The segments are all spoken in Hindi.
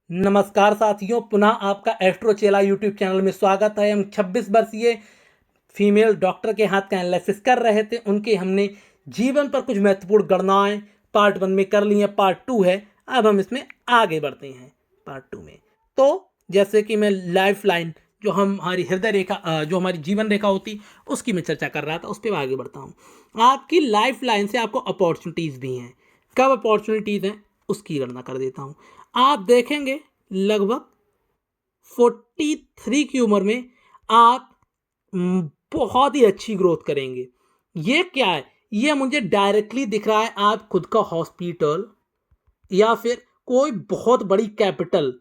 नमस्कार साथियों, पुनः आपका एस्ट्रो चेला यूट्यूब चैनल में स्वागत है। हम 26 वर्षीय फीमेल डॉक्टर के हाथ का एनालिसिस कर रहे थे। उनके हमने जीवन पर कुछ महत्वपूर्ण गणनाएं पार्ट 1 में कर ली हैं। पार्ट 2 है, अब हम इसमें आगे बढ़ते हैं पार्ट 2 में। तो जैसे कि मैं लाइफ लाइन जो हमारी हृदय रेखा जो हमारी जीवन रेखा होती उसकी मैं चर्चा कर रहा था, उस पर आगे बढ़ता हूँ। आपकी लाइफ लाइन से आपको अपॉर्चुनिटीज़ भी हैं। कब अपॉर्चुनिटीज़ हैं उसकी गणना कर देता हूँ। आप देखेंगे लगभग 43 की उम्र में आप बहुत ही अच्छी ग्रोथ करेंगे। ये क्या है? ये मुझे डायरेक्टली दिख रहा है। आप खुद का हॉस्पिटल या फिर कोई बहुत बड़ी कैपिटल,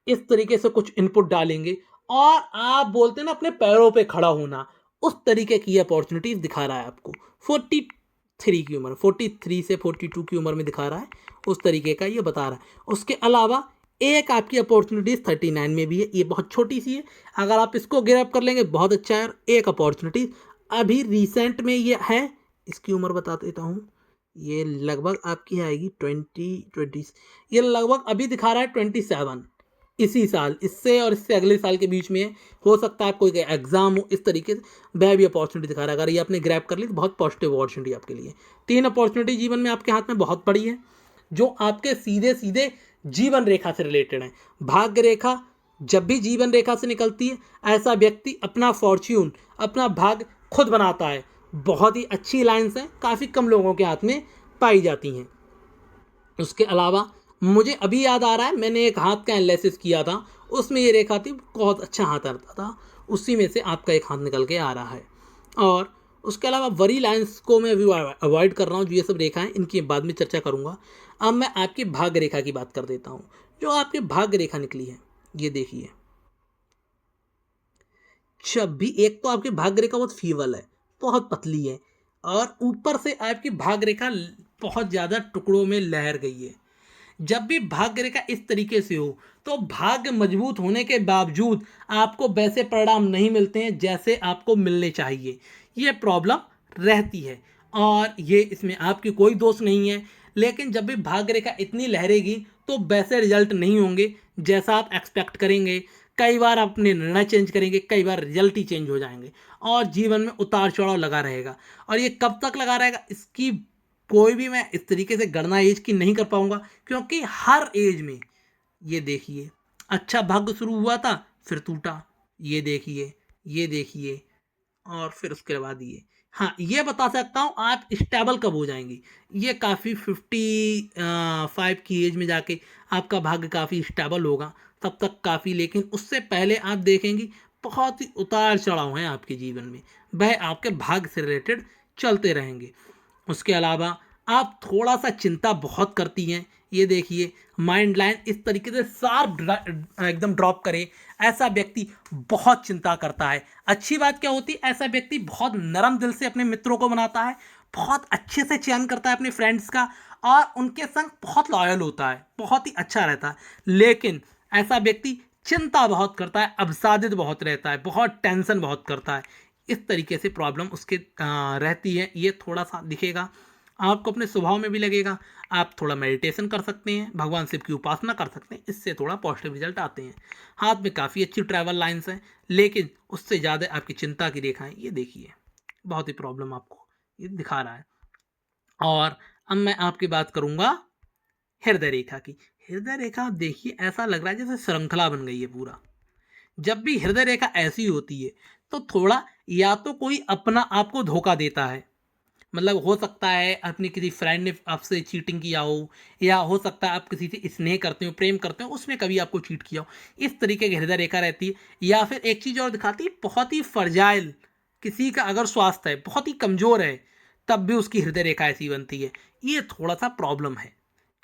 इस तरीके से कुछ इनपुट डालेंगे और आप बोलते हैं ना अपने पैरों पे खड़ा होना, उस तरीके की अपॉर्चुनिटीज दिखा रहा है आपको। 43 की उम्र, 43 से 42 की उम्र में दिखा रहा है, उस तरीके का ये बता रहा है। उसके अलावा एक आपकी अपॉर्चुनिटीज 39 में भी है, ये बहुत छोटी सी है। अगर आप इसको ग्रैब कर लेंगे बहुत अच्छा है। एक अपॉर्चुनिटीज अभी रिसेंट में ये है, इसकी उम्र बता देता हूँ। ये लगभग आपकी आएगी 20, ये लगभग अभी दिखा रहा है 27 इसी साल। इससे और इससे अगले साल के बीच में हो सकता है कोई एग्जाम हो, इस तरीके से वह भी अपॉर्चुनिटी दिखा रहा है। अगर ये आपने ग्रैब कर ली तो बहुत पॉजिटिव अपॉर्चुनिटी आपके लिए। 3 अपॉर्चुनिटी जीवन में आपके हाथ में बहुत बड़ी है, जो आपके सीधे सीधे जीवन रेखा से रिलेटेड है। भाग्य रेखा जब भी जीवन रेखा से निकलती है, ऐसा व्यक्ति अपना फॉर्च्यून, अपना भाग्य खुद बनाता है। बहुत ही अच्छी लाइन्स हैं, काफ़ी कम लोगों के हाथ में पाई जाती हैं। उसके अलावा मुझे अभी याद आ रहा है, मैंने एक हाथ का एनालिसिस किया था, उसमें ये रेखा थी, बहुत अच्छा हाथ आता था, उसी में से आपका एक हाथ निकल के आ रहा है। और उसके अलावा वरी लाइन्स को मैं अभी अवॉइड कर रहा हूँ, जो ये सब रेखाएं इनकी बाद में चर्चा करूँगा। अब मैं आपकी भाग्य रेखा की बात कर देता हूँ। जो आपकी भाग्य रेखा निकली है, ये देखिए। जब भी एक तो आपकी भाग्य रेखा बहुत फीवल है, बहुत पतली है, और ऊपर से आपकी भाग्य रेखा बहुत ज़्यादा टुकड़ों में लहर गई है। जब भी भाग्य रेखा इस तरीके से हो तो भाग्य मजबूत होने के बावजूद आपको वैसे परिणाम नहीं मिलते हैं जैसे आपको मिलने चाहिए। ये प्रॉब्लम रहती है और ये इसमें आपकी कोई दोष नहीं है। लेकिन जब भी भाग्य रेखा इतनी लहरेगी तो वैसे रिजल्ट नहीं होंगे जैसा आप एक्सपेक्ट करेंगे। कई बार आप अपने निर्णय चेंज करेंगे, कई बार रिजल्ट ही चेंज हो जाएंगे और जीवन में उतार चढ़ाव लगा रहेगा। और ये कब तक लगा रहेगा इसकी कोई भी मैं इस तरीके से गणना एज की नहीं कर पाऊंगा, क्योंकि हर एज में ये देखिए अच्छा भाग्य शुरू हुआ था फिर टूटा, ये देखिए, ये देखिए, और फिर उसके बाद ये। हाँ, ये बता सकता हूँ आप स्टेबल कब हो जाएंगी। ये काफ़ी 55 की एज में जाके आपका भाग्य काफ़ी स्टेबल होगा, तब तक काफ़ी। लेकिन उससे पहले आप देखेंगी बहुत ही उतार चढ़ाव हैं आपके जीवन में, वह आपके भाग्य से रिलेटेड चलते रहेंगे। उसके अलावा आप थोड़ा सा चिंता बहुत करती हैं, ये देखिए। माइंड लाइन इस तरीके से शार्प एकदम ड्रॉप करे, ऐसा व्यक्ति बहुत चिंता करता है। अच्छी बात क्या होती है, ऐसा व्यक्ति बहुत नरम दिल से अपने मित्रों को बनाता है, बहुत अच्छे से चयन करता है अपने फ्रेंड्स का, और उनके संग बहुत लॉयल होता है, बहुत ही अच्छा रहता है। लेकिन ऐसा व्यक्ति चिंता बहुत करता है, अवसादित बहुत रहता है, बहुत टेंशन बहुत करता है। इस तरीके से प्रॉब्लम उसके रहती है। ये थोड़ा सा दिखेगा आपको, अपने स्वभाव में भी लगेगा। आप थोड़ा मेडिटेशन कर सकते हैं, भगवान शिव की उपासना कर सकते हैं, इससे थोड़ा पॉजिटिव रिजल्ट आते हैं। हाथ में काफ़ी अच्छी ट्रैवल लाइन्स हैं, लेकिन उससे ज़्यादा आपकी चिंता की रेखाएं, ये देखिए, बहुत ही प्रॉब्लम आपको ये दिखा रहा है। और अब मैं आपकी बात करूँगा हृदय रेखा की। हृदय रेखा आप देखिए, ऐसा लग रहा है जैसे श्रृंखला बन गई है पूरा। जब भी हृदय रेखा ऐसी होती है तो थोड़ा, या तो कोई अपना आपको धोखा देता है, मतलब हो सकता है अपने किसी फ्रेंड ने आपसे चीटिंग किया हो, या हो सकता है आप किसी से स्नेह करते हो, प्रेम करते हो, उसने कभी आपको चीट किया हो। इस तरीके की हृदय रेखा रहती है। या फिर एक चीज़ और दिखाती है, बहुत ही फर्जाइल किसी का अगर स्वास्थ्य है, बहुत ही कमज़ोर है, तब भी उसकी हृदय रेखा ऐसी बनती है। ये थोड़ा सा प्रॉब्लम है,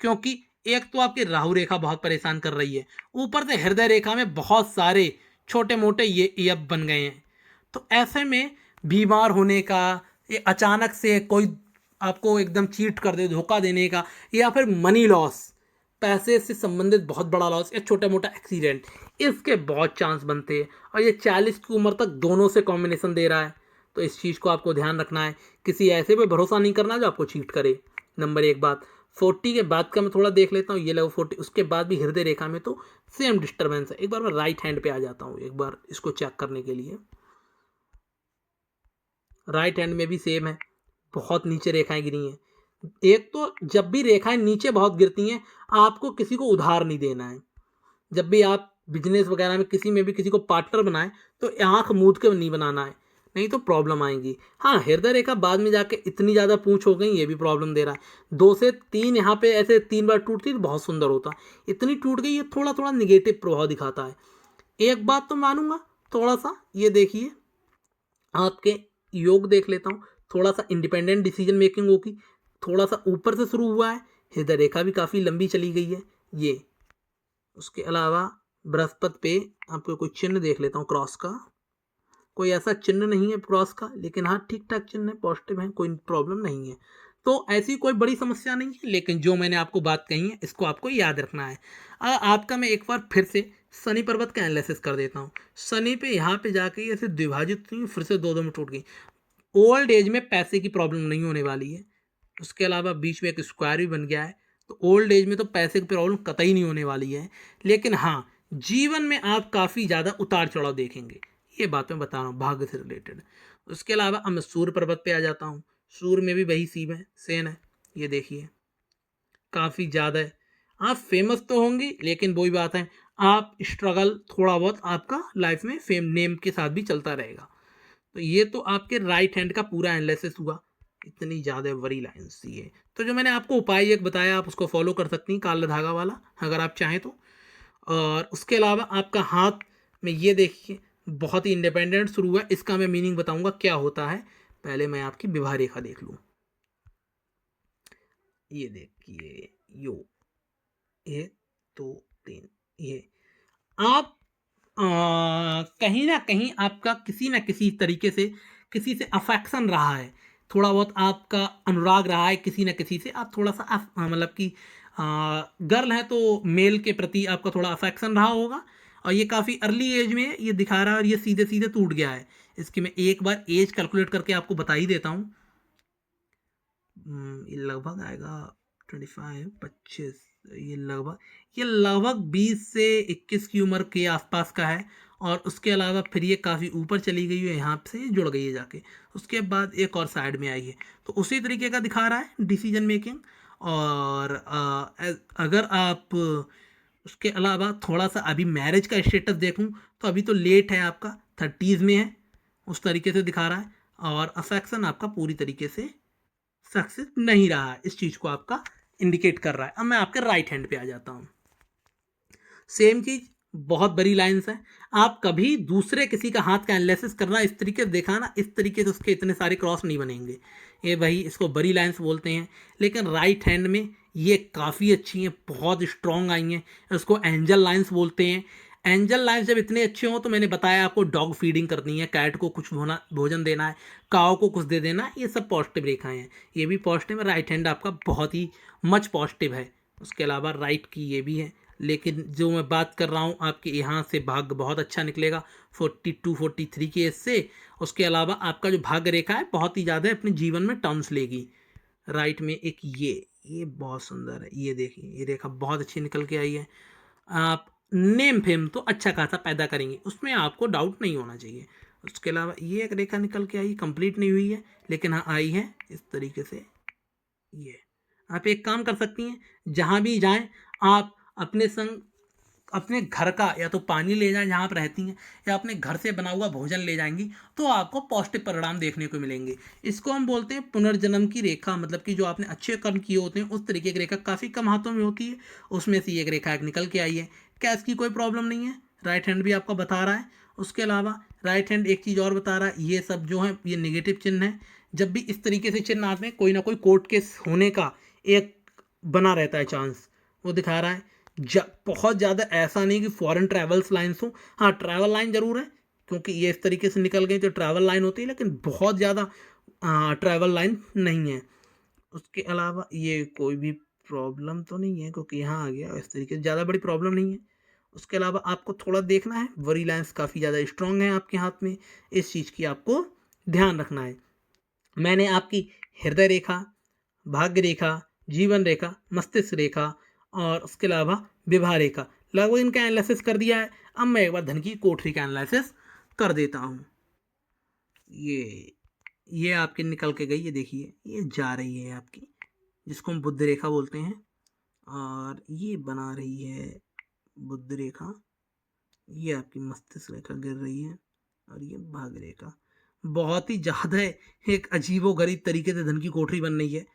क्योंकि एक तो आपकी राहु रेखा बहुत परेशान कर रही है, ऊपर से हृदय रेखा में बहुत सारे छोटे मोटे ये यब बन गए हैं। तो ऐसे में बीमार होने का, ये अचानक से कोई आपको एकदम चीट कर दे, धोखा देने का, या फिर मनी लॉस, पैसे से संबंधित बहुत बड़ा लॉस, या छोटा मोटा एक्सीडेंट, इसके बहुत चांस बनते हैं। और ये 40 की उम्र तक दोनों से कॉम्बिनेशन दे रहा है, तो इस चीज़ को आपको ध्यान रखना है। किसी ऐसे पे भरोसा नहीं करना जो आपको चीट करे, नंबर 1 बात। 40 के बाद का मैं थोड़ा देख लेता हूँ, ये लगभग 40, उसके बाद भी हृदय रेखा में तो सेम डिस्टर्बेंस है। एक बार मैं राइट हैंड पे आ जाता हूँ एक बार इसको चेक करने के लिए। राइट हैंड में भी सेम है, बहुत नीचे रेखाएं गिरी हैं। एक तो जब भी रेखाएं नीचे बहुत गिरती हैं, आपको किसी को उधार नहीं देना है। जब भी आप बिजनेस वगैरह में किसी में भी किसी को पार्टनर बनाएं तो आंख मूंद के नहीं बनाना है, नहीं तो प्रॉब्लम आएंगी। हाँ, हृदय रेखा बाद में जाके इतनी ज़्यादा पूंछ हो गई, ये भी प्रॉब्लम दे रहा है। 2 से 3 यहाँ पे ऐसे 3 बार टूटती तो बहुत सुंदर होता, इतनी टूट गई, ये थोड़ा थोड़ा निगेटिव प्रभाव दिखाता है। एक बात तो मानूंगा थोड़ा सा, ये देखिए आपके योग देख लेता हूँ, थोड़ा सा इंडिपेंडेंट डिसीजन मेकिंग होगी, थोड़ा सा ऊपर से शुरू हुआ है, हृदय रेखा भी काफ़ी लंबी चली गई है ये। उसके अलावा बृहस्पति पे आपको कोई चिन्ह देख लेता हूँ क्रॉस का, कोई ऐसा चिन्ह नहीं है क्रॉस का, लेकिन हाँ ठीक ठाक चिन्ह है, पॉजिटिव है, कोई प्रॉब्लम नहीं है। तो ऐसी कोई बड़ी समस्या नहीं है, लेकिन जो मैंने आपको बात कही है इसको आपको याद रखना है। आपका मैं एक बार फिर से शनि पर्वत का एनालिसिस कर देता हूँ। शनि पे यहाँ पे जाके ऐसे द्विभाजित हुई, फिर से 2-2 में टूट गई। ओल्ड एज में पैसे की प्रॉब्लम नहीं होने वाली है। उसके अलावा बीच में एक स्क्वायर भी बन गया है, तो ओल्ड एज में तो पैसे की प्रॉब्लम कतई नहीं होने वाली है। लेकिन हाँ, जीवन में आप काफ़ी ज़्यादा उतार चढ़ाव देखेंगे, ये बात मैं बता रहा हूँ भाग्य से रिलेटेड। उसके अलावा अब मैं सूर्य पर्वत पे आ जाता हूँ। सूर्य में भी वही सीन है, सेम है, ये देखिए काफ़ी ज़्यादा है। आप फेमस तो होंगी, लेकिन वही बात है, आप स्ट्रगल थोड़ा बहुत आपका लाइफ में फेम नेम के साथ भी चलता रहेगा। तो ये तो आपके राइट हैंड का पूरा एनालिसिस हुआ, इतनी ज़्यादा बड़ी लाइन्स थी ये। तो जो मैंने आपको उपाय एक बताया, आप उसको फॉलो कर सकती हैं, काला धागा वाला, अगर आप चाहें तो। और उसके अलावा आपका हाथ में ये देखिए बहुत ही इंडिपेंडेंट शुरू हुआ है, इसका मैं मीनिंग बताऊंगा क्या होता है। पहले मैं आपकी विवाह रेखा देख लूँ, ये देखिए यो 1 2 3, ये आप कहीं ना कहीं आपका किसी ना किसी तरीके से किसी से अफेक्शन रहा है, थोड़ा बहुत आपका अनुराग रहा है किसी ना किसी से। आप थोड़ा सा मतलब कि गर्ल है तो मेल के प्रति आपका थोड़ा अफेक्शन रहा होगा, और ये काफ़ी अर्ली एज में ये दिखा रहा है, और ये सीधे सीधे टूट गया है। इसकी मैं एक बार एज कैलकुलेट करके आपको बता ही देता हूँ। ये लगभग आएगा 25 25, ये लगभग 20 से 21 की उम्र के आसपास का है। और उसके अलावा फिर ये काफ़ी ऊपर चली गई है, यहाँ से जुड़ गई है जाके, उसके बाद एक और साइड में आई है। तो उसी तरीके का दिखा रहा है डिसीजन मेकिंग। और अगर आप उसके अलावा थोड़ा सा अभी मैरिज का स्टेटस देखूं तो अभी तो लेट है, आपका 30s में है, उस तरीके से दिखा रहा है। और अफेक्शन आपका पूरी तरीके से सक्सेस नहीं रहा है, इस चीज़ को आपका इंडिकेट कर रहा है। अब मैं आपके राइट हैंड पे आ जाता हूँ। सेम चीज़, बहुत बड़ी लाइन्स है। आप कभी दूसरे किसी का हाथ का एनालिसिस करना इस तरीके से देखा ना, इस तरीके से उसके इतने सारे क्रॉस नहीं बनेंगे, ये भाई इसको बड़ी लाइन्स बोलते हैं। लेकिन राइट हैंड में ये काफ़ी अच्छी हैं, बहुत स्ट्रॉन्ग आई हैं, इसको एंजल लाइन्स बोलते हैं। एंजल लाइन्स जब इतने अच्छे हों तो मैंने बताया आपको डॉग फीडिंग करनी है, कैट को कुछ होना भोजन देना है, काव को कुछ दे देना है, ये सब पॉजिटिव रेखाएं हैं, ये भी पॉजिटिव है। राइट हैंड आपका बहुत ही मच पॉजिटिव है। उसके अलावा राइट की ये भी है, लेकिन जो मैं बात कर रहा हूँ आपके यहाँ से भाग्य बहुत अच्छा निकलेगा 42-43 की एज से। उसके अलावा आपका जो भाग्य रेखा है बहुत ही ज़्यादा अपने जीवन में टर्न्स लेगी। राइट में एक ये बहुत सुंदर है, ये देखिए ये रेखा बहुत अच्छी निकल के आई है। आप नेम फेम तो अच्छा खासा पैदा करेंगे, उसमें आपको डाउट नहीं होना चाहिए। उसके अलावा ये एक रेखा निकल के आई, कंप्लीट नहीं हुई है लेकिन हाँ आई है इस तरीके से। ये आप एक काम कर सकती हैं, जहाँ भी जाएं आप अपने संग अपने घर का या तो पानी ले जाएं जहाँ आप रहती हैं, या अपने घर से बना हुआ भोजन ले जाएंगी, तो आपको पौष्टिक परिणाम देखने को मिलेंगे। इसको हम बोलते हैं पुनर्जन्म की रेखा, मतलब कि जो आपने अच्छे कर्म किए होते हैं उस तरीके की रेखा काफ़ी कम हाथों में होती है, उसमें से एक रेखा एक निकल के आई है। क्या इसकी कोई प्रॉब्लम नहीं है, राइट हैंड भी आपका बता रहा है। उसके अलावा राइट हैंड एक चीज़ और बता रहा है, ये सब जो है ये निगेटिव चिन्ह है। जब भी इस तरीके से चिन्ह आते हैं कोई ना कोई कोर्ट केस होने का एक बना रहता है चांस, वो दिखा रहा है। बहुत ज़्यादा ऐसा नहीं कि फॉरेन ट्रैवल्स लाइन्स हो, हाँ ट्रैवल लाइन ज़रूर है, क्योंकि ये इस तरीके से निकल गई तो ट्रैवल लाइन होती है, लेकिन बहुत ज़्यादा ट्रैवल लाइन नहीं है। उसके अलावा ये कोई भी प्रॉब्लम तो नहीं है, क्योंकि यहाँ आ गया इस तरीके से, ज़्यादा बड़ी प्रॉब्लम नहीं है। उसके अलावा आपको थोड़ा देखना है, वरी लाइन्स काफ़ी ज़्यादा स्ट्रॉन्ग है आपके हाथ में, इस चीज़ की आपको ध्यान रखना है। मैंने आपकी हृदय रेखा, भाग्य रेखा, जीवन रेखा, मस्तिष्क रेखा और उसके अलावा विवाह रेखा, लगभग इनका एनालिसिस कर दिया है। अब मैं एक बार धन की कोठरी का एनालिसिस कर देता हूँ। ये आपकी निकल के गई, ये देखिए ये जा रही है आपकी, जिसको हम बुध रेखा बोलते हैं, और ये बना रही है बुध रेखा, ये आपकी मस्तिष्क रेखा गिर रही है, और ये भाग रेखा। बहुत ही ज़्यादा एक अजीबोगरीब तरीके से धन की कोठरी बन रही है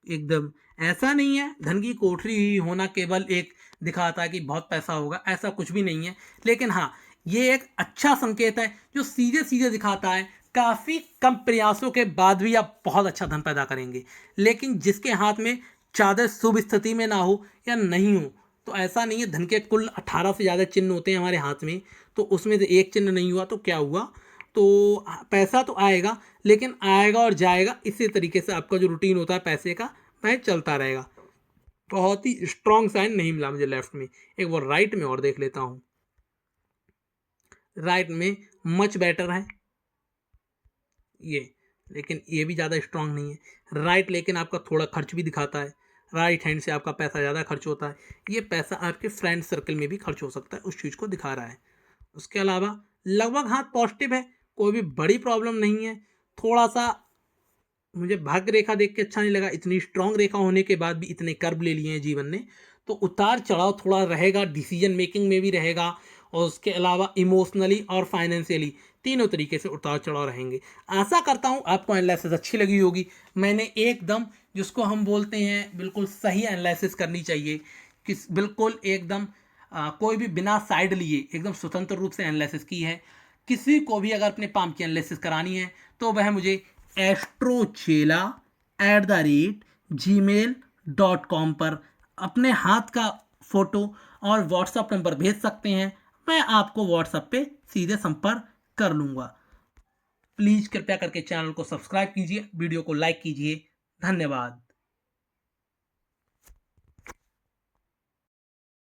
एकदम। ऐसा नहीं है धन की कोठरी ही होना केवल एक दिखाता है कि बहुत पैसा होगा, ऐसा कुछ भी नहीं है। लेकिन हाँ, ये एक अच्छा संकेत है जो सीधे सीधे दिखाता है काफ़ी कम प्रयासों के बाद भी आप बहुत अच्छा धन पैदा करेंगे। लेकिन जिसके हाथ में ज़्यादा शुभ स्थिति में ना हो या नहीं हो, तो ऐसा नहीं है। धन के कुल 18 से ज़्यादा चिन्ह होते हैं हमारे हाथ में, तो उसमें से एक चिन्ह नहीं हुआ तो क्या हुआ, तो पैसा तो आएगा, लेकिन आएगा और जाएगा। इसी तरीके से आपका जो रूटीन होता है पैसे का वह चलता रहेगा। बहुत ही स्ट्रॉन्ग साइन नहीं मिला मुझे लेफ्ट में। एक बार राइट में और देख लेता हूँ। राइट में मच बेटर है ये, लेकिन ये भी ज़्यादा स्ट्रांग नहीं है राइट। लेकिन आपका थोड़ा खर्च भी दिखाता है, राइट हैंड से आपका पैसा ज़्यादा खर्च होता है। ये पैसा आपके फ्रेंड सर्कल में भी खर्च हो सकता है, उस चीज़ को दिखा रहा है। उसके अलावा लगभग हाथ पॉजिटिव है, कोई भी बड़ी प्रॉब्लम नहीं है। थोड़ा सा मुझे भाग्य रेखा देख के अच्छा नहीं लगा, इतनी स्ट्रांग रेखा होने के बाद भी इतने कर्व ले लिए हैं जीवन ने, तो उतार चढ़ाव थोड़ा रहेगा, डिसीजन मेकिंग में भी रहेगा, और उसके अलावा इमोशनली और फाइनेंशियली तीनों तरीके से उतार चढ़ाव रहेंगे। आशा करता हूँ आपको एनालिसिस अच्छी लगी होगी। मैंने एकदम, जिसको हम बोलते हैं बिल्कुल सही एनालिसिस करनी चाहिए, किस बिल्कुल एकदम कोई भी बिना साइड लिए एकदम स्वतंत्र रूप से एनालिसिस की है। किसी को भी अगर अपने पाम की एनालिसिस करानी है तो वह मुझे astrochela@gmail.com पर अपने हाथ का फोटो और व्हाट्सएप नंबर भेज सकते हैं। मैं आपको व्हाट्सएप पे सीधे संपर्क कर लूँगा। प्लीज़ कृपया करके चैनल को सब्सक्राइब कीजिए, वीडियो को लाइक कीजिए। धन्यवाद।